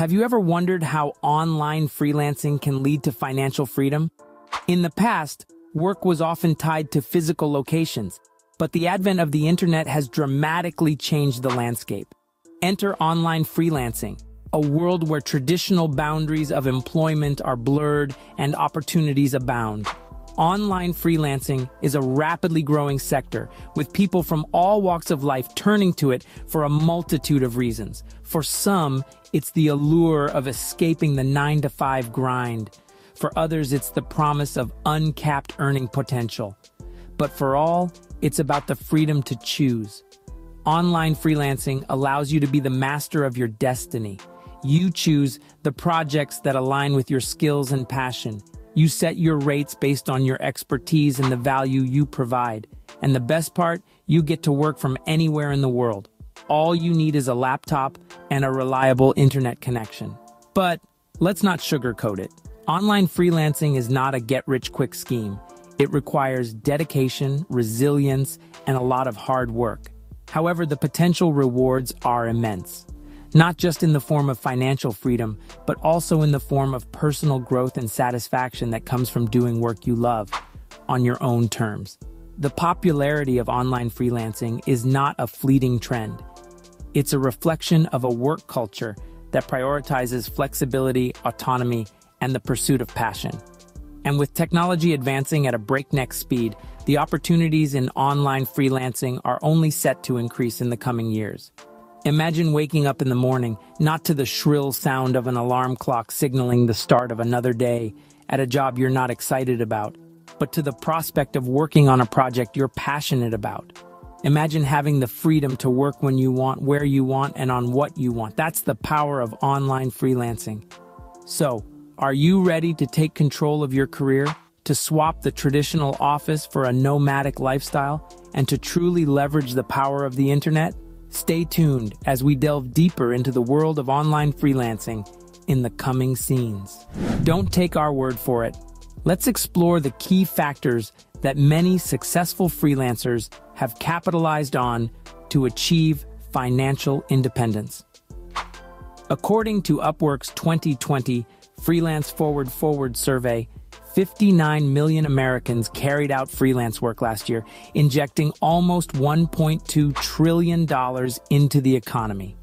Have you ever wondered how online freelancing can lead to financial freedom? In the past, work was often tied to physical locations, but the advent of the internet has dramatically changed the landscape. Enter online freelancing, a world where traditional boundaries of employment are blurred and opportunities abound. Online freelancing is a rapidly growing sector, with people from all walks of life turning to it for a multitude of reasons. For some, it's the allure of escaping the 9-to-5 grind. For others, it's the promise of uncapped earning potential. But for all, it's about the freedom to choose. Online freelancing allows you to be the master of your destiny. You choose the projects that align with your skills and passion. You set your rates based on your expertise and the value you provide. And the best part, you get to work from anywhere in the world. All you need is a laptop and a reliable internet connection. But let's not sugarcoat it. Online freelancing is not a get-rich-quick scheme. It requires dedication, resilience, and a lot of hard work. However, the potential rewards are immense. Not just in the form of financial freedom, but also in the form of personal growth and satisfaction that comes from doing work you love, on your own terms. The popularity of online freelancing is not a fleeting trend. It's a reflection of a work culture that prioritizes flexibility, autonomy, and the pursuit of passion. And with technology advancing at a breakneck speed, the opportunities in online freelancing are only set to increase in the coming years. Imagine waking up in the morning, not to the shrill sound of an alarm clock signaling the start of another day at a job you're not excited about, but to the prospect of working on a project you're passionate about. Imagine having the freedom to work when you want, where you want, and on what you want. That's the power of online freelancing. So, are you ready to take control of your career, to swap the traditional office for a nomadic lifestyle, and to truly leverage the power of the internet? Stay tuned as we delve deeper into the world of online freelancing in the coming scenes. Don't take our word for it. Let's explore the key factors that many successful freelancers have capitalized on to achieve financial independence. According to Upwork's 2020 Freelance Forward survey, 59 million Americans carried out freelance work last year, injecting almost $1.2 trillion into the economy.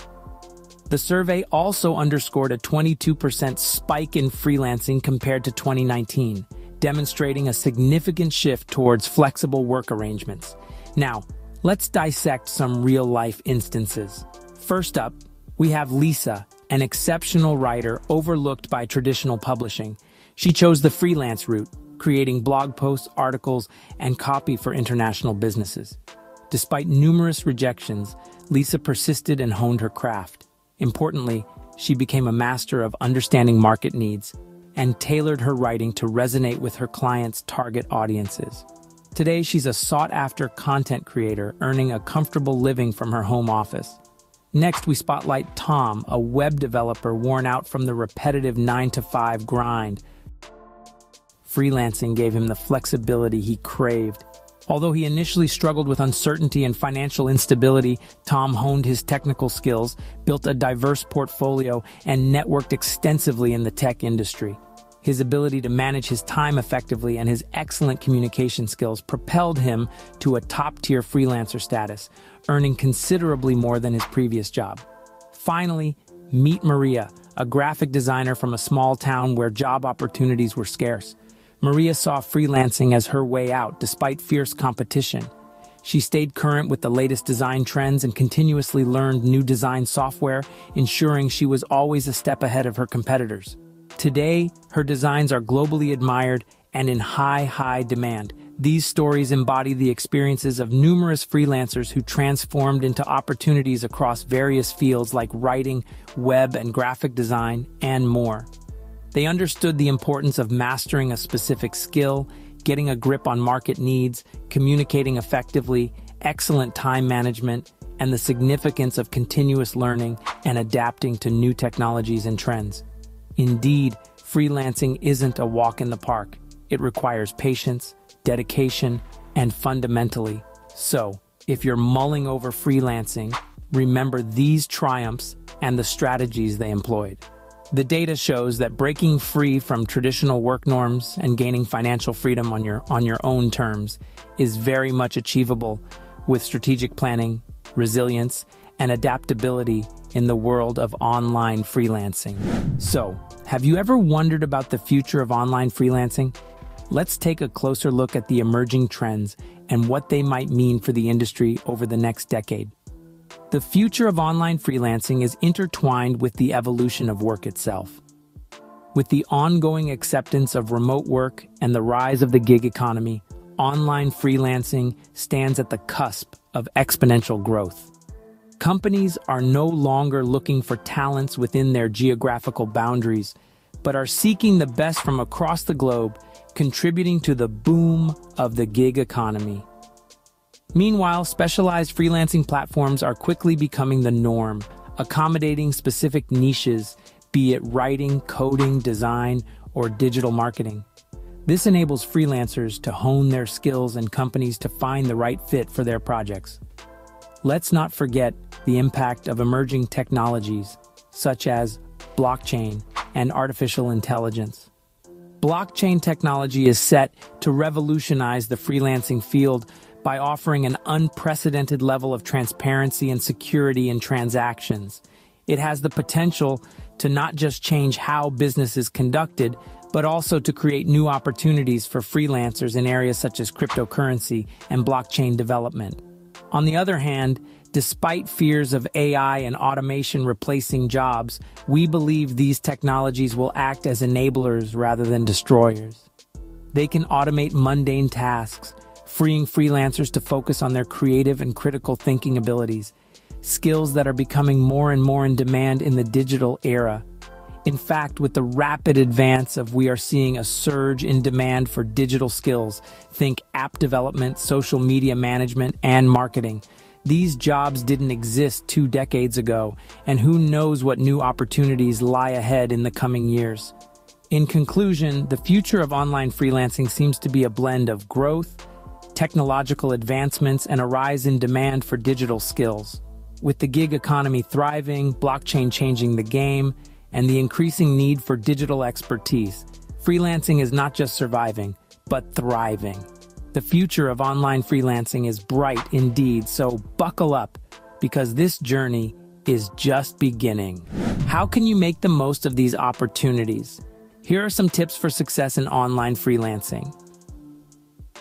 The survey also underscored a 22% spike in freelancing compared to 2019, demonstrating a significant shift towards flexible work arrangements. Now, let's dissect some real-life instances. First up, we have Lisa, an exceptional writer overlooked by traditional publishing. She chose the freelance route, creating blog posts, articles, and copy for international businesses. Despite numerous rejections, Lisa persisted and honed her craft. Importantly, she became a master of understanding market needs and tailored her writing to resonate with her clients' target audiences. Today, she's a sought-after content creator, earning a comfortable living from her home office. Next, we spotlight Tom, a web developer worn out from the repetitive 9-to-5 grind. Freelancing gave him the flexibility he craved. Although he initially struggled with uncertainty and financial instability, Tom honed his technical skills, built a diverse portfolio, and networked extensively in the tech industry. His ability to manage his time effectively and his excellent communication skills propelled him to a top-tier freelancer status, earning considerably more than his previous job. Finally, meet Maria, a graphic designer from a small town where job opportunities were scarce. Maria saw freelancing as her way out despite fierce competition. She stayed current with the latest design trends and continuously learned new design software, ensuring she was always a step ahead of her competitors. Today, her designs are globally admired and in high demand. These stories embody the experiences of numerous freelancers who transformed into opportunities across various fields like writing, web and graphic design, and more. They understood the importance of mastering a specific skill, getting a grip on market needs, communicating effectively, excellent time management, and the significance of continuous learning and adapting to new technologies and trends. Indeed, freelancing isn't a walk in the park. It requires patience, dedication, and fundamentally. So, if you're mulling over freelancing, remember these triumphs and the strategies they employed. The data shows that breaking free from traditional work norms and gaining financial freedom on your own terms is very much achievable with strategic planning, resilience, and adaptability in the world of online freelancing. So, have you ever wondered about the future of online freelancing? Let's take a closer look at the emerging trends and what they might mean for the industry over the next decade. The future of online freelancing is intertwined with the evolution of work itself. With the ongoing acceptance of remote work and the rise of the gig economy, online freelancing stands at the cusp of exponential growth. Companies are no longer looking for talents within their geographical boundaries, but are seeking the best from across the globe, contributing to the boom of the gig economy. Meanwhile, specialized freelancing platforms are quickly becoming the norm, accommodating specific niches, be it writing, coding, design, or digital marketing. This enables freelancers to hone their skills and companies to find the right fit for their projects. Let's not forget the impact of emerging technologies, such as blockchain and artificial intelligence. Blockchain technology is set to revolutionize the freelancing field by offering an unprecedented level of transparency and security in transactions. It has the potential to not just change how business is conducted, but also to create new opportunities for freelancers in areas such as cryptocurrency and blockchain development. On the other hand, despite fears of AI and automation replacing jobs, we believe these technologies will act as enablers rather than destroyers. They can automate mundane tasks, freeing freelancers to focus on their creative and critical thinking abilities, skills that are becoming more and more in demand in the digital era. In fact, with the rapid advance we are seeing a surge in demand for digital skills. Think app development, social media management, and marketing. These jobs didn't exist 2 decades ago, and who knows what new opportunities lie ahead in the coming years. In conclusion, the future of online freelancing seems to be a blend of growth, technological advancements, and a rise in demand for digital skills. With the gig economy thriving, blockchain changing the game, and the increasing need for digital expertise, freelancing is not just surviving, but thriving. The future of online freelancing is bright indeed, so buckle up, because this journey is just beginning. How can you make the most of these opportunities? Here are some tips for success in online freelancing.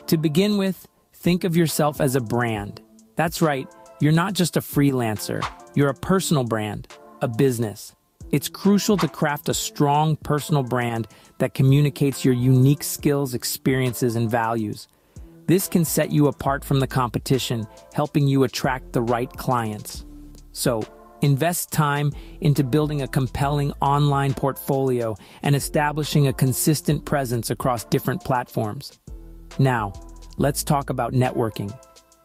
To begin with, think of yourself as a brand. That's right, you're not just a freelancer, you're a personal brand, a business. It's crucial to craft a strong personal brand that communicates your unique skills, experiences, and values. This can set you apart from the competition, helping you attract the right clients. So, invest time into building a compelling online portfolio and establishing a consistent presence across different platforms. Now, let's talk about networking.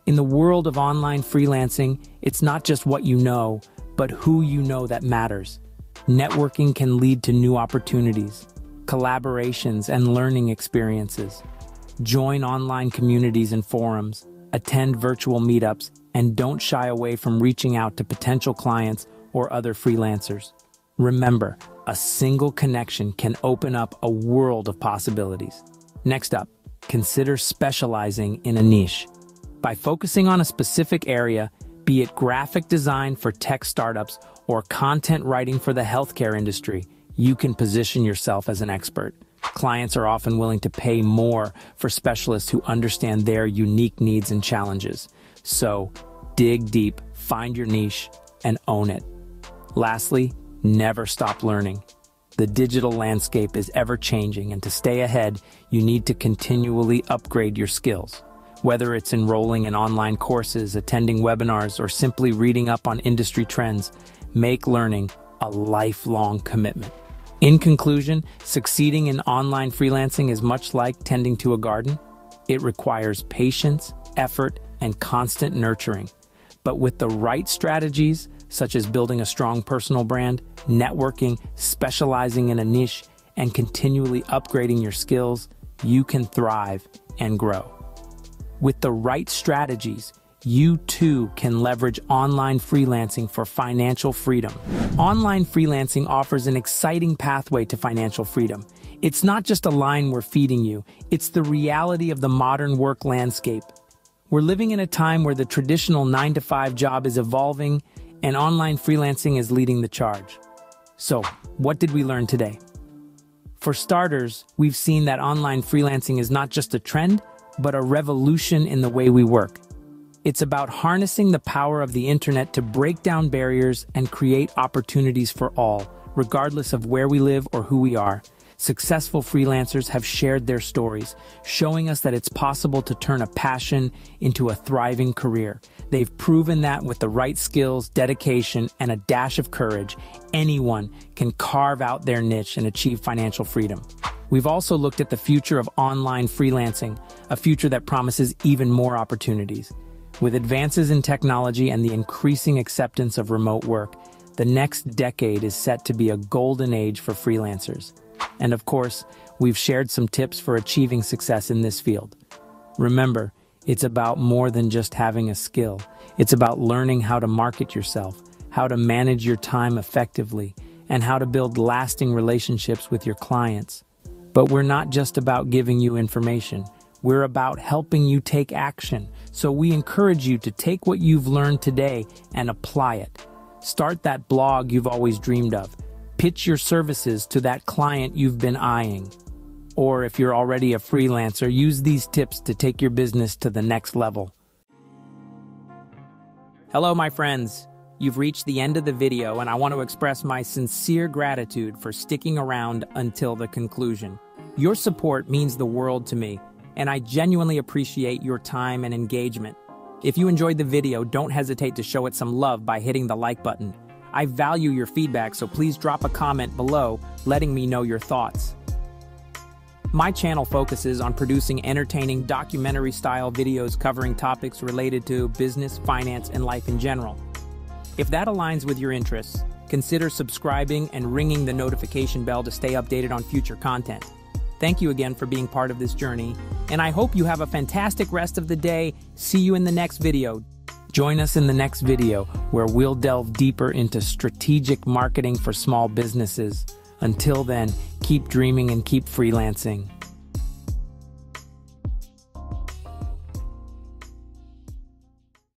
In the world of online freelancing, it's not just what you know, but who you know that matters. Networking can lead to new opportunities, collaborations, and learning experiences. Join online communities and forums, attend virtual meetups, and don't shy away from reaching out to potential clients or other freelancers. Remember, a single connection can open up a world of possibilities. Next up, consider specializing in a niche. By focusing on a specific area, be it graphic design for tech startups or content writing for the healthcare industry, you can position yourself as an expert. Clients are often willing to pay more for specialists who understand their unique needs and challenges. So, dig deep, find your niche, and own it. Lastly, never stop learning. The digital landscape is ever-changing, and to stay ahead, you need to continually upgrade your skills. Whether it's enrolling in online courses, attending webinars, or simply reading up on industry trends, make learning a lifelong commitment. In conclusion, succeeding in online freelancing is much like tending to a garden. It requires patience, effort, and constant nurturing. But with the right strategies, such as building a strong personal brand, networking, specializing in a niche, and continually upgrading your skills, you can thrive and grow. With the right strategies, you too can leverage online freelancing for financial freedom. Online freelancing offers an exciting pathway to financial freedom. It's not just a line we're feeding you, it's the reality of the modern work landscape. We're living in a time where the traditional 9-to-5 job is evolving and online freelancing is leading the charge. So, what did we learn today? For starters, we've seen that online freelancing is not just a trend, but a revolution in the way we work. It's about harnessing the power of the internet to break down barriers and create opportunities for all, regardless of where we live or who we are. Successful freelancers have shared their stories, showing us that it's possible to turn a passion into a thriving career. They've proven that with the right skills, dedication, and a dash of courage, anyone can carve out their niche and achieve financial freedom. We've also looked at the future of online freelancing, a future that promises even more opportunities. With advances in technology and the increasing acceptance of remote work, the next decade is set to be a golden age for freelancers. And of course, we've shared some tips for achieving success in this field. Remember, it's about more than just having a skill. It's about learning how to market yourself, how to manage your time effectively, and how to build lasting relationships with your clients. But we're not just about giving you information. We're about helping you take action. So we encourage you to take what you've learned today and apply it. Start that blog you've always dreamed of. Pitch your services to that client you've been eyeing. Or if you're already a freelancer, use these tips to take your business to the next level. Hello, my friends. You've reached the end of the video, and I want to express my sincere gratitude for sticking around until the conclusion. Your support means the world to me, and I genuinely appreciate your time and engagement. If you enjoyed the video, don't hesitate to show it some love by hitting the like button. I value your feedback, so please drop a comment below letting me know your thoughts. My channel focuses on producing entertaining documentary-style videos covering topics related to business, finance, and life in general. If that aligns with your interests, consider subscribing and ringing the notification bell to stay updated on future content. Thank you again for being part of this journey, and I hope you have a fantastic rest of the day. See you in the next video. Join us in the next video where we'll delve deeper into strategic marketing for small businesses. Until then, keep dreaming and keep freelancing.